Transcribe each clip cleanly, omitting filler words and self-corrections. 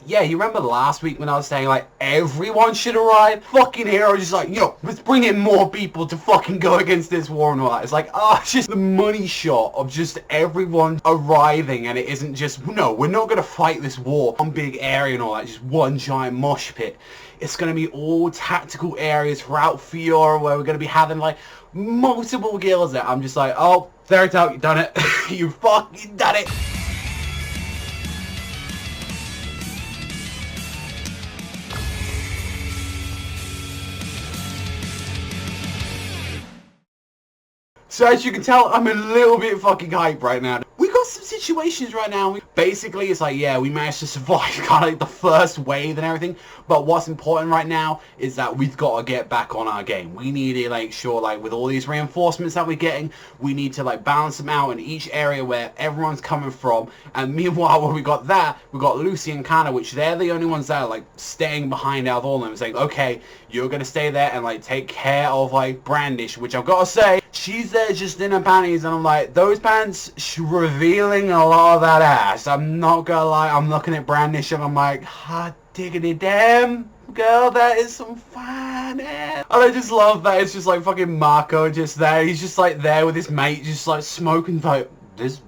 yeah, you remember last week when I was saying, like, everyone should arrive? Fucking hero just like, yo, let's bring in more people to fucking go against this war and all that. It's like, oh, it's just the money shot of just everyone arriving, and it isn't just, no, we're not gonna fight this war, one big area and all that, just one giant mosh pit. It's gonna be all tactical areas throughout Fiora where we're gonna be having, like, multiple guilds there. I'm just like, oh, there it's out, you done it. You fucking done it. So as you can tell, I'm a little bit fucking hyped right now. We got some situations right now. Basically, it's like, yeah, we managed to survive kind of like the first wave and everything. But what's important right now is that we've got to get back on our game. We need to like sure like with all these reinforcements that we're getting, we need to like balance them out in each area where everyone's coming from. And meanwhile, when we got that, we got Lucy and Kana, which they're the only ones that are like staying behind out of all of them, saying, okay, you're gonna stay there and like take care of like Brandish, which I've got to say, she's there just in her panties, and I'm like, those pants revealing a lot of that ass. I'm not gonna lie, I'm looking at Brandish and I'm like, hot diggity damn, girl, that is some fine ass. And I just love that it's just like fucking Marco just there. He's just like there with his mate, just like smoking, like, this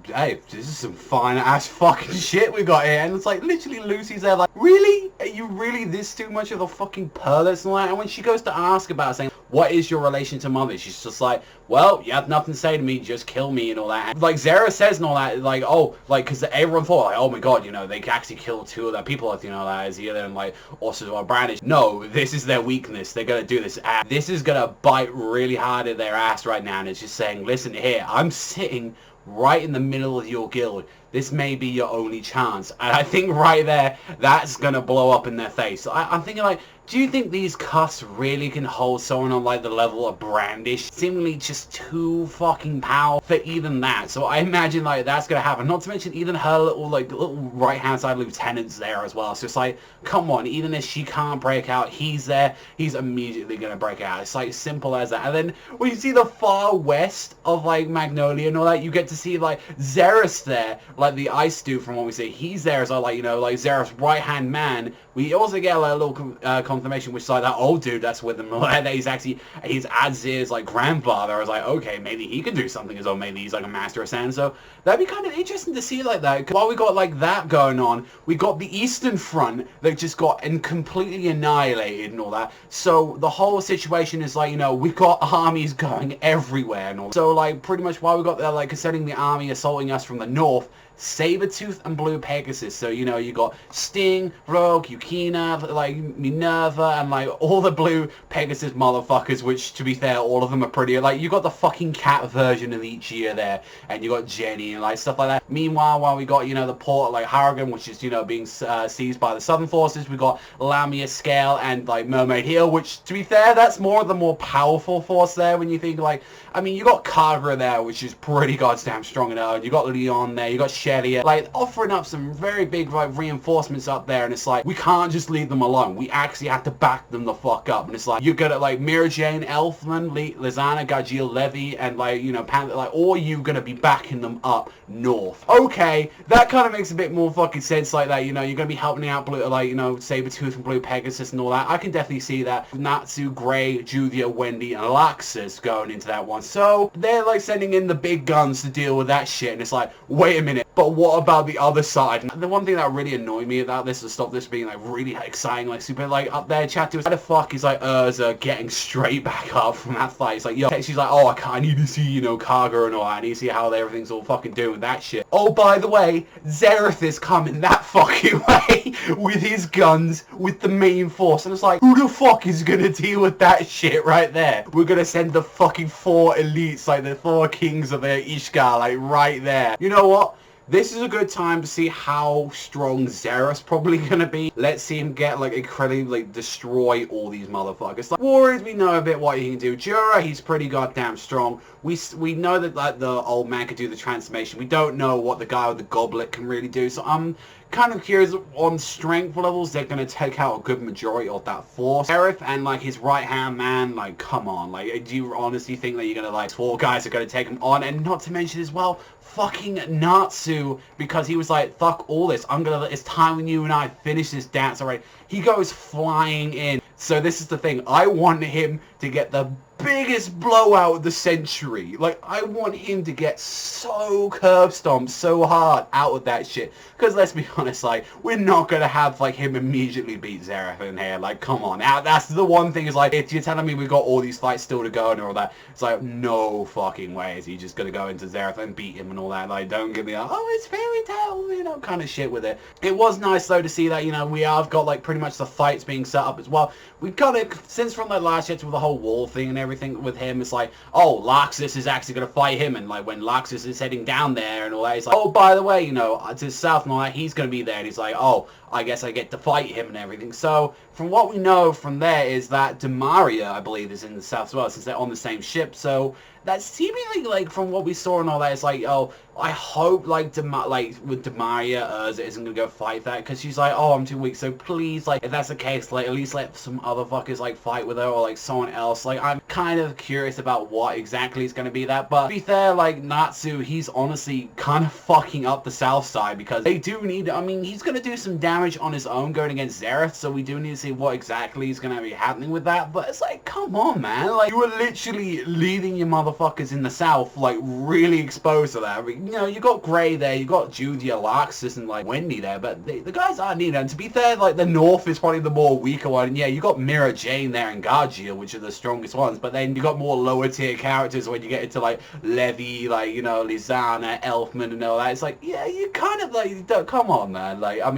is some fine ass fucking shit we got here. And it's like literally Lucy's there like, really? Are you really this too much of a fucking perlet and all that? And when she goes to ask about it, saying, what is your relation to mother? She's just like, well, you have nothing to say to me, just kill me and all that. And like Zeref says and all that, like, oh, like, because everyone thought like, oh my god, you know, they actually killed two of their people, you know, that is either and like also Brandish. No, this is their weakness. They're gonna do this. And this is gonna bite really hard at their ass right now, and it's just saying, listen here, I'm sitting right in the middle of your guild. This may be your only chance. And I think right there, that's gonna blow up in their face. I'm thinking like, do you think these cuss really can hold someone on like the level of Brandish? Seemingly just too fucking powerful for even that. So I imagine like that's gonna happen. Not to mention even her little right hand side lieutenants there as well. So it's like, come on, even if she can't break out, he's there, he's immediately gonna break out. It's like simple as that. And then when you see the far west of like Magnolia and all that, you get to see like Zeref there, like the ice dude from what we see. He's there as well, like, you know, like Zeref's right hand man. We also get like, a little confirmation which is like that old dude that's with him, that he's Azir's like grandfather. I was like, okay, maybe he can do something as well. Maybe he's like a master of sand. So that'd be kind of interesting to see like that. While we got like that going on, we got the Eastern Front that just got completely annihilated and all that. So the whole situation is like, you know, we've got armies going everywhere and all. So like pretty much while we got there, like considering the army assaulting us from the north, Sabretooth and Blue Pegasus. So, you know, you got Sting, Rogue, Yukina, like Minerva, and like all the Blue Pegasus motherfuckers, which to be fair, all of them are pretty, like, you got the fucking cat version of each year there, and you got Jenny and like stuff like that. Meanwhile, while we got, you know, the port like Harrigan, which is, you know, being seized by the Southern Forces, we got Lamia Scale and like Mermaid Heel, which to be fair, that's more of the more powerful force there when you think like, I mean, you got Kagra there, which is pretty goddamn strong enough. You got Leon there, you got Shelly, like offering up some very big like reinforcements up there, and it's like we can't just leave them alone. We actually have to back them the fuck up. And it's like you got like Mira Jane, Elfman, Lizana, Gajil, Levy, and like, you know, Panther, like all you gonna be backing them up north. Okay, that kind of makes a bit more fucking sense like that. You know, you're gonna be helping out Blue, like, you know, Sabretooth and Blue Pegasus and all that. I can definitely see that. Natsu, Grey, Juvia, Wendy, and Alaxis going into that one. So they're like sending in the big guns to deal with that shit, and it's like, wait a minute, but what about the other side? And the one thing that really annoyed me about this to stop this being like really exciting, like super like up there chat to us, how the fuck is like Urza getting straight back up from that fight? It's like, yo, she's like, oh, I need to see, you know, Kaga and all that. I need to see how everything's all fucking doing with that shit. Oh, by the way, Zeref is coming that fucking way with his guns, with the main force, and it's like, who the fuck is gonna deal with that shit right there? We're gonna send the fucking 4 elites, like the 4 kings of the Ishgar, like right there. You know what? This is a good time to see how strong Zeref's probably gonna be. Let's see him get like incredibly like destroy all these motherfuckers. Like Warriors, we know a bit what he can do. Jura, he's pretty goddamn strong. We know that like the old man could do the transformation. We don't know what the guy with the goblet can really do. So I'm kind of curious on strength levels, they're going to take out a good majority of that force. Zeref and like his right hand man, like come on, like do you honestly think that you're going to like 4 guys are going to take him on? And not to mention as well, fucking Natsu, because he was like, fuck all this, it's time when you and I finish this dance already. He goes flying in. So this is the thing, I want him to get the biggest blowout of the century. Like, I want him to get so curb stomped so hard out of that shit. Because let's be honest, like, we're not going to have, like, him immediately beat Zeref in here. Like, come on. Now, that's the one thing is, like, if you're telling me we've got all these fights still to go and all that, it's like, no fucking way is he just going to go into Zeref and beat him and all that. Like, don't give me a, oh, it's fairy tale, you know, kind of shit with it. It was nice, though, to see that, you know, we have got, like, pretty much the fights being set up as well. We've got it, since from, like, last year with the whole wall thing and everything with him, it's like, oh, Laxus is actually going to fight him, and like when Laxus is heading down there and all that, he's like, oh, by the way, you know, to the south and all that, he's going to be there, and he's like, oh, I guess I get to fight him and everything. So from what we know from there is that Demaria, I believe, is in the south as well, since they're on the same ship. So that seemingly, like, from what we saw and all that, it's like, oh, I hope, like, with Demaria, Urza isn't going to go fight that, because she's like, oh, I'm too weak, so please, like, if that's the case, like, at least let some other fuckers, like, fight with her, or, like, someone else. Like, I'm kind of curious about what exactly is going to be that, but to be fair, like, Natsu, he's honestly kind of fucking up the south side, because they do need, I mean, he's going to do some damage on his own going against Zeref, so we do need to see what exactly is going to be happening with that, but it's like, come on, man, like, you were literally leading your motherfuckers in the south, like, really exposed to that. I mean, you know, you got Grey there, you got Judia, Laxus, and, like, Wendy there, but the guys aren't needed, and to be fair, like, the north is probably the more weaker one, and yeah, you got Mira Jane there and Gargiel, which are the strongest ones, but then you got more lower tier characters when you get into, like, Levi, like, you know, Lizana, Elfman, and all that. It's like, yeah, you kind of, like, don't, come on, man, like, I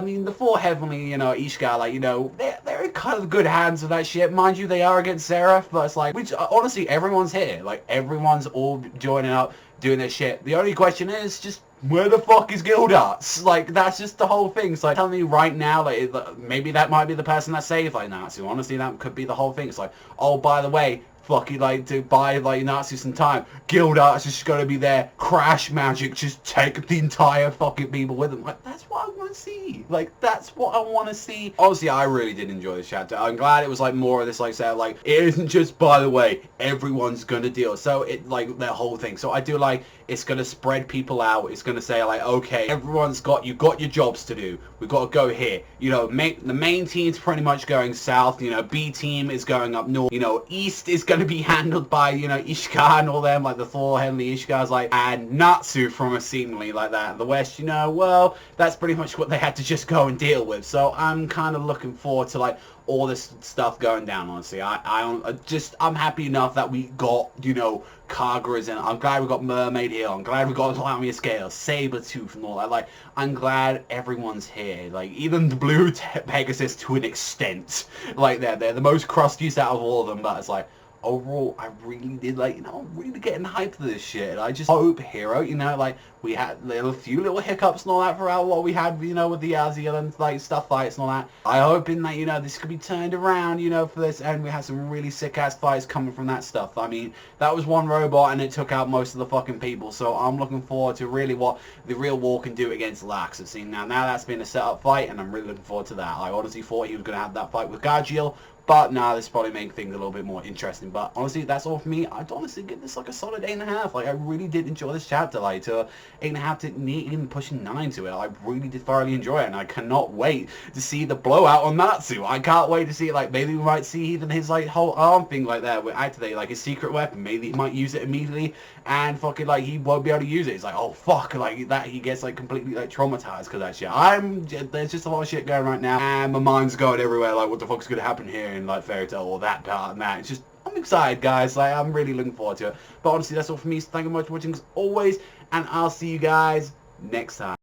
mean, the 4 Heavenly, you know, each guy, like, you know, they're in kind of good hands with that shit. Mind you, they are against Zeref, but it's like, which, honestly, everyone's here. Like, everyone's all joining up, doing their shit. The only question is just, where the fuck is Gildarts? Like, that's just the whole thing. It's like, telling me right now, like, maybe that might be the person that saved, like, Natsu. Honestly, that could be the whole thing. It's like, oh, by the way, fucking, like, to buy, like, Natsu some time, Gildarts is just gonna be there, crash magic, just take the entire fucking people with them. Like, that's what I want to see. Like, that's what I want to see. Honestly, I really did enjoy this chapter. I'm glad it was, like, more of this, like, say, like, it isn't just, by the way, everyone's gonna deal. So, it, like, that whole thing. So, I do, like, it's gonna spread people out. It's gonna say, like, okay, everyone's got, you've got your jobs to do. We've got to go here. You know, the main team's pretty much going south. You know, B team is going up north. You know, east is going to be handled by, you know, Ishika and all them, like the 4 Heavenly Ishika's, like, and Natsu from a seemingly like that. The West, you know, well, that's pretty much what they had to just go and deal with. So I'm kind of looking forward to, like, all this stuff going down, honestly. I'm happy enough that we got, you know, Kagura's in. I'm glad we got Mermaid here. I'm glad we got Lamia Scale, Sabretooth and all that. Like, I'm glad everyone's here. Like, even the Blue Pegasus to an extent. Like, they're the most crustiest out of all of them, but it's like, overall, I really did, like, you know, I'm really getting hyped for this shit. I just hope, Hero, you know, like, we had a few little hiccups and all that throughout what we had, you know, with the Azrael and, like, stuff fights and all that. I hope in that, you know, this could be turned around, you know, for this, and we had some really sick-ass fights coming from that stuff. I mean, that was one robot, and it took out most of the fucking people, so I'm looking forward to really what the real war can do against Laxus. See, now that's been a set-up fight, and I'm really looking forward to that. I honestly thought he was going to have that fight with Gargiel, but nah, this probably make things a little bit more interesting. But honestly, that's all for me. I'd honestly give this like a solid 8.5. Like, I really did enjoy this chapter. Like, to 8.5 to even pushing 9 to it. I really did thoroughly enjoy it, and I cannot wait to see the blowout on Natsu. I can't wait to see it. Like, maybe we might see even his, like, whole arm thing like that with activate, like, his secret weapon. Maybe he might use it immediately, and fucking, like, he won't be able to use it. It's like, oh fuck, like that he gets, like, completely, like, traumatized because that shit. There's just a lot of shit going right now, and my mind's going everywhere. Like, what the fuck's gonna happen here in, like, Fairy Tail or that part and that. It's just, I'm excited, guys. Like, I'm really looking forward to it. But honestly, that's all for me. So thank you very much for watching as always, and I'll see you guys next time.